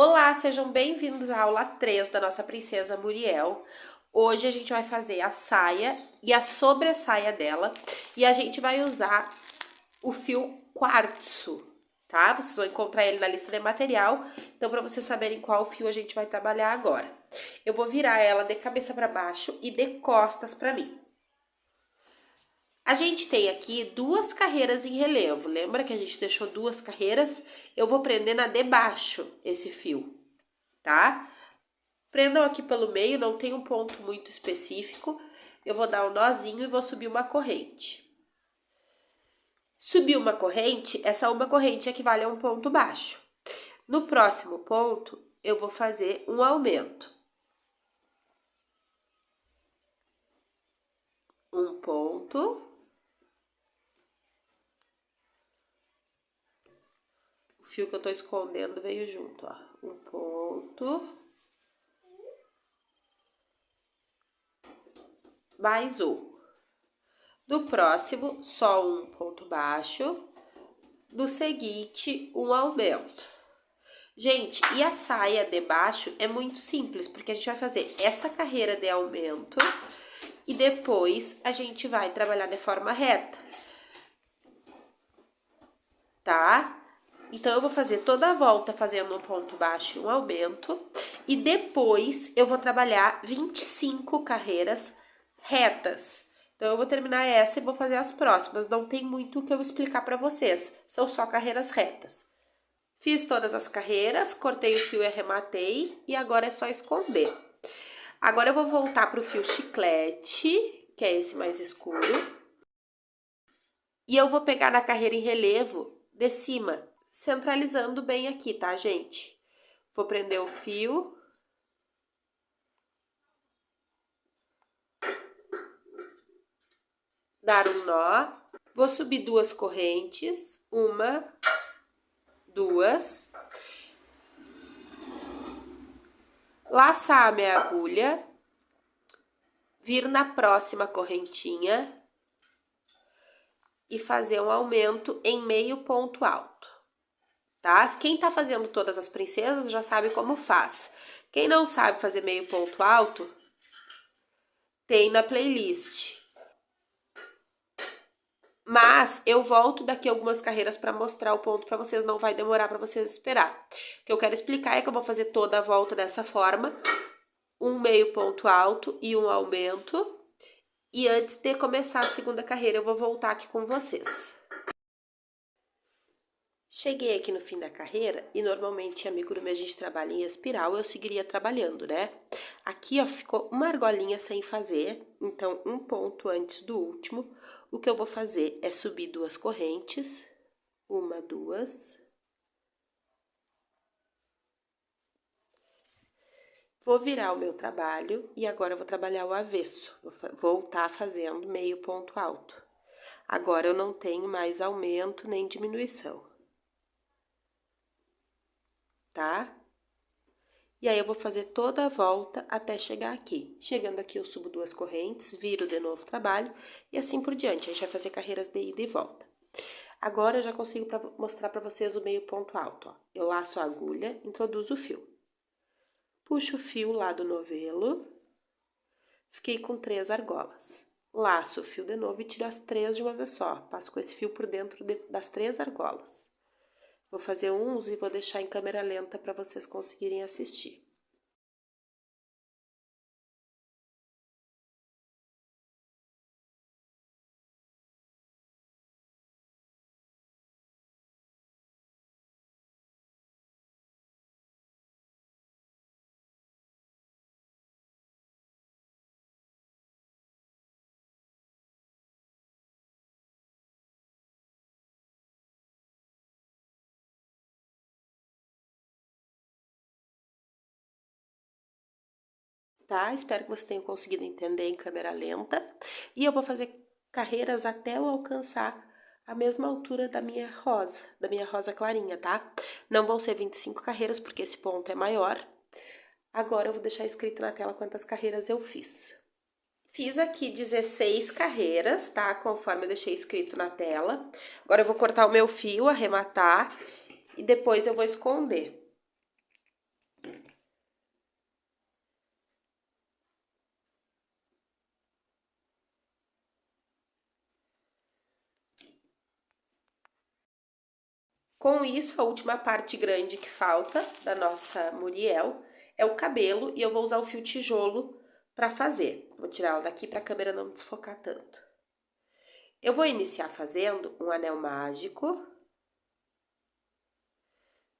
Olá, sejam bem-vindos à aula 3 da nossa princesa Muriel. Hoje a gente vai fazer a saia e a sobressaia dela e a gente vai usar o fio quartzo, tá? Vocês vão encontrar ele na lista de material, então para vocês saberem qual fio a gente vai trabalhar agora. Eu vou virar ela de cabeça para baixo e de costas para mim. A gente tem aqui duas carreiras em relevo, lembra que a gente deixou duas carreiras? Eu vou prender na de baixo esse fio, tá? Prendam aqui pelo meio, não tem um ponto muito específico. Eu vou dar um nozinho e vou subir uma corrente. Subir uma corrente, essa uma corrente equivale a um ponto baixo. No próximo ponto, eu vou fazer um aumento. Um ponto. O fio que eu tô escondendo veio junto, ó. Um ponto. Mais um. Do próximo, só um ponto baixo. Do seguinte, um aumento. Gente, e a saia de baixo é muito simples, porque a gente vai fazer essa carreira de aumento e depois a gente vai trabalhar de forma reta, tá? Então, eu vou fazer toda a volta fazendo um ponto baixo e um aumento e depois eu vou trabalhar 25 carreiras retas. Então, eu vou terminar essa e vou fazer as próximas. Não tem muito o que eu explicar pra vocês, são só carreiras retas. Fiz todas as carreiras, cortei o fio e arrematei e agora é só esconder. Agora eu vou voltar pro fio chiclete, que é esse mais escuro. E eu vou pegar na carreira em relevo de cima, centralizando bem aqui, tá, gente? Vou prender o fio. Dar um nó. Vou subir duas correntes. Uma, duas. Laçar a minha agulha. Vir na próxima correntinha. E fazer um aumento em meio ponto alto, tá? Quem tá fazendo todas as princesas já sabe como faz. Quem não sabe fazer meio ponto alto, tem na playlist. Mas eu volto daqui algumas carreiras para mostrar o ponto para vocês, não vai demorar para vocês esperar. O que eu quero explicar é que eu vou fazer toda a volta dessa forma, um meio ponto alto e um aumento. E antes de começar a segunda carreira, eu vou voltar aqui com vocês. Cheguei aqui no fim da carreira e normalmente amigurumi a gente trabalha em espiral, eu seguiria trabalhando, né? Aqui, ó, ficou uma argolinha sem fazer, então um ponto antes do último. O que eu vou fazer é subir duas correntes, uma, duas. Vou virar o meu trabalho e agora eu vou trabalhar o avesso, vou voltar fazendo meio ponto alto. Agora eu não tenho mais aumento nem diminuição. Tá? E aí, eu vou fazer toda a volta até chegar aqui. Chegando aqui, eu subo duas correntes, viro de novo o trabalho e assim por diante. A gente vai fazer carreiras de ida e volta. Agora, eu já consigo mostrar para vocês o meio ponto alto, ó. Eu laço a agulha, introduzo o fio. Puxo o fio lá do novelo. Fiquei com 3 argolas. Laço o fio de novo e tiro as 3 de uma vez só. Passo com esse fio por dentro das 3 argolas. Vou fazer uns e vou deixar em câmera lenta para vocês conseguirem assistir. Tá? Espero que vocês tenham conseguido entender em câmera lenta. E eu vou fazer carreiras até eu alcançar a mesma altura da minha rosa clarinha, tá? Não vão ser 25 carreiras, porque esse ponto é maior. Agora eu vou deixar escrito na tela quantas carreiras eu fiz. Fiz aqui 16 carreiras, tá? Conforme eu deixei escrito na tela. Agora eu vou cortar o meu fio, arrematar, e depois eu vou esconder. Com isso, a última parte grande que falta da nossa Muriel é o cabelo e eu vou usar o fio tijolo para fazer. Vou tirar ela daqui para a câmera não desfocar tanto. Eu vou iniciar fazendo um anel mágico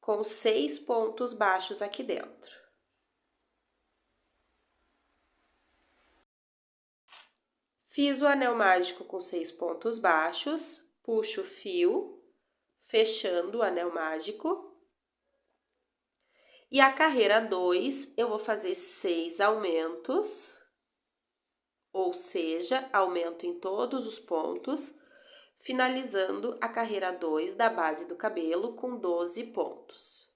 com 6 pontos baixos aqui dentro. Fiz o anel mágico com 6 pontos baixos, puxo o fio, fechando o anel mágico. E a carreira 2, eu vou fazer 6 aumentos, ou seja, aumento em todos os pontos, finalizando a carreira 2 da base do cabelo com 12 pontos.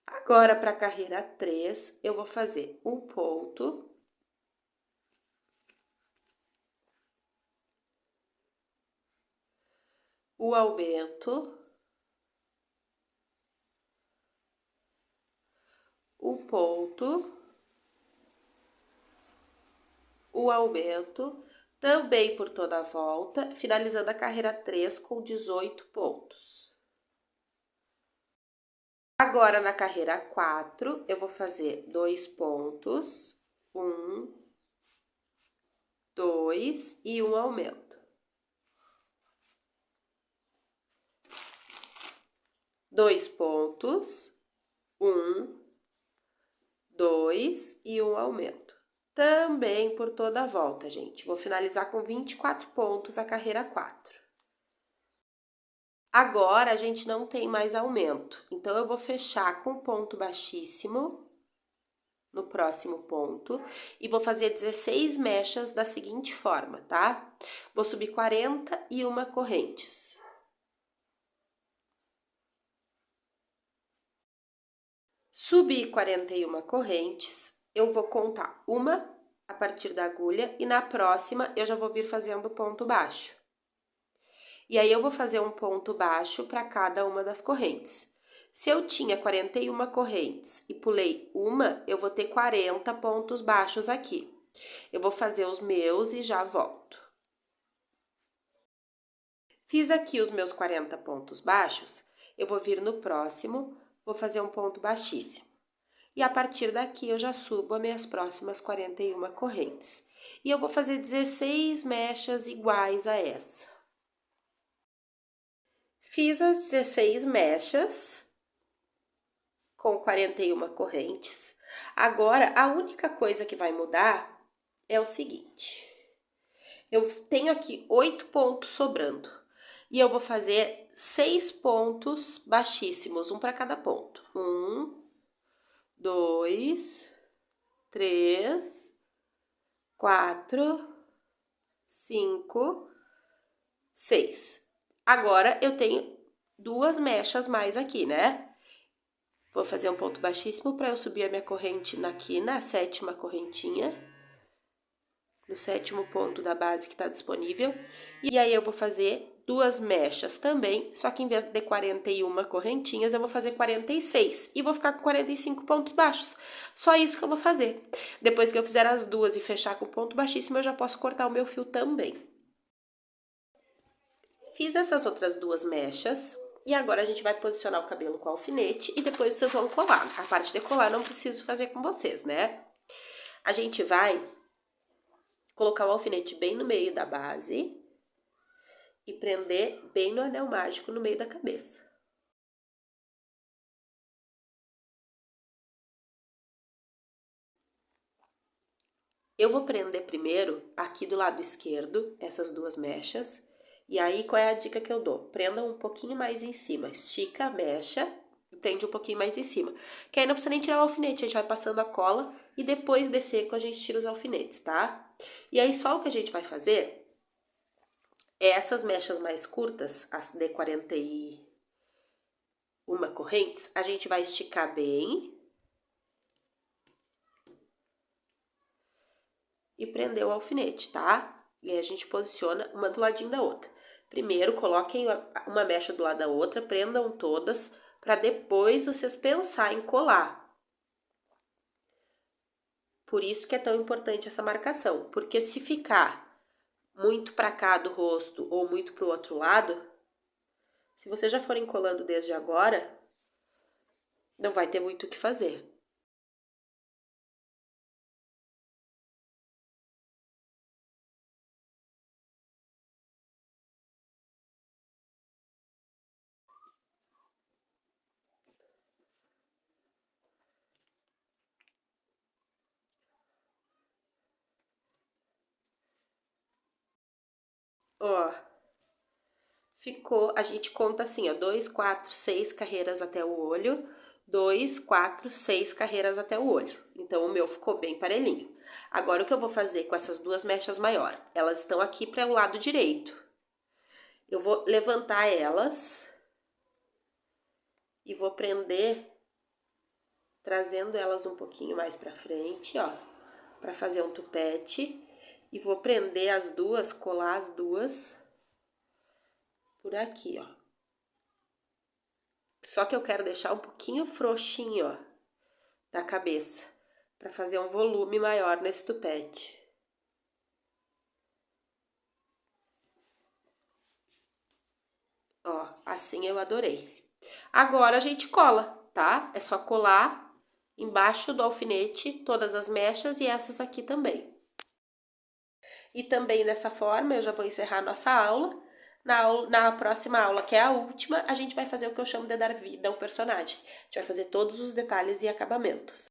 Agora, para a carreira 3, eu vou fazer um ponto, o aumento, o ponto, o aumento, também por toda a volta, finalizando a carreira 3 com 18 pontos. Agora, na carreira 4, eu vou fazer 2 pontos, 1, 2 e um aumento. 2 pontos, 1, 2 e um aumento. Também por toda a volta, gente. Vou finalizar com 24 pontos a carreira 4. Agora, a gente não tem mais aumento, então eu vou fechar com ponto baixíssimo no próximo ponto e vou fazer 16 mechas da seguinte forma, tá? Vou subir 41 correntes. Subi 41 correntes, eu vou contar uma a partir da agulha e na próxima eu já vou vir fazendo ponto baixo. E aí, eu vou fazer um ponto baixo para cada uma das correntes. Se eu tinha 41 correntes e pulei uma, eu vou ter 40 pontos baixos aqui. Eu vou fazer os meus e já volto. Fiz aqui os meus 40 pontos baixos, eu vou vir no próximo, vou fazer um ponto baixíssimo. E a partir daqui, eu já subo as minhas próximas 41 correntes. E eu vou fazer 16 mechas iguais a essa. Fiz as 16 mechas com 41 correntes. Agora, a única coisa que vai mudar é o seguinte. Eu tenho aqui 8 pontos sobrando. E eu vou fazer 6 pontos baixíssimos, um para cada ponto. 1, 2, 3, 4, 5, 6. Agora, eu tenho 2 mechas mais aqui, né? Vou fazer um ponto baixíssimo para eu subir a minha corrente aqui na 7ª correntinha. No 7º ponto da base que tá disponível. E aí, eu vou fazer 2 mechas também, só que em vez de 41 correntinhas, eu vou fazer 46. E vou ficar com 45 pontos baixos. Só isso que eu vou fazer. Depois que eu fizer as duas e fechar com ponto baixíssimo, eu já posso cortar o meu fio também. Fiz essas outras 2 mechas e agora a gente vai posicionar o cabelo com alfinete e depois vocês vão colar. A parte de colar não preciso fazer com vocês, né? A gente vai colocar o alfinete bem no meio da base e prender bem no anel mágico no meio da cabeça. Eu vou prender primeiro aqui do lado esquerdo essas 2 mechas. E aí, qual é a dica que eu dou? Prenda um pouquinho mais em cima, estica a mecha e prende um pouquinho mais em cima. Que aí não precisa nem tirar o alfinete, a gente vai passando a cola e depois de seco a gente tira os alfinetes, tá? E aí, só o que a gente vai fazer é essas mechas mais curtas, as de 41 correntes, a gente vai esticar bem e prender o alfinete, tá? E aí, a gente posiciona uma do ladinho da outra. Primeiro, coloquem uma mecha do lado da outra, prendam todas, para depois vocês pensar em colar. Por isso que é tão importante essa marcação, porque se ficar muito para cá do rosto ou muito para o outro lado, se você já for encolando desde agora, não vai ter muito o que fazer. Ó, ficou, a gente conta assim, ó, 2, 4, 6 carreiras até o olho, 2, 4, 6 carreiras até o olho. Então, o meu ficou bem parelhinho. Agora, o que eu vou fazer com essas duas mechas maiores? Elas estão aqui para o lado direito. Eu vou levantar elas e vou prender, trazendo elas um pouquinho mais para frente, ó, para fazer um tupete. E vou prender as duas, colar as duas por aqui, ó. Só que eu quero deixar um pouquinho frouxinho, ó, da cabeça, para fazer um volume maior nesse tupete. Ó, assim eu adorei. Agora a gente cola, tá? É só colar embaixo do alfinete todas as mechas e essas aqui também. E também dessa forma eu já vou encerrar nossa aula. Na próxima aula, que é a última, a gente vai fazer o que eu chamo de dar vida ao personagem. A gente vai fazer todos os detalhes e acabamentos.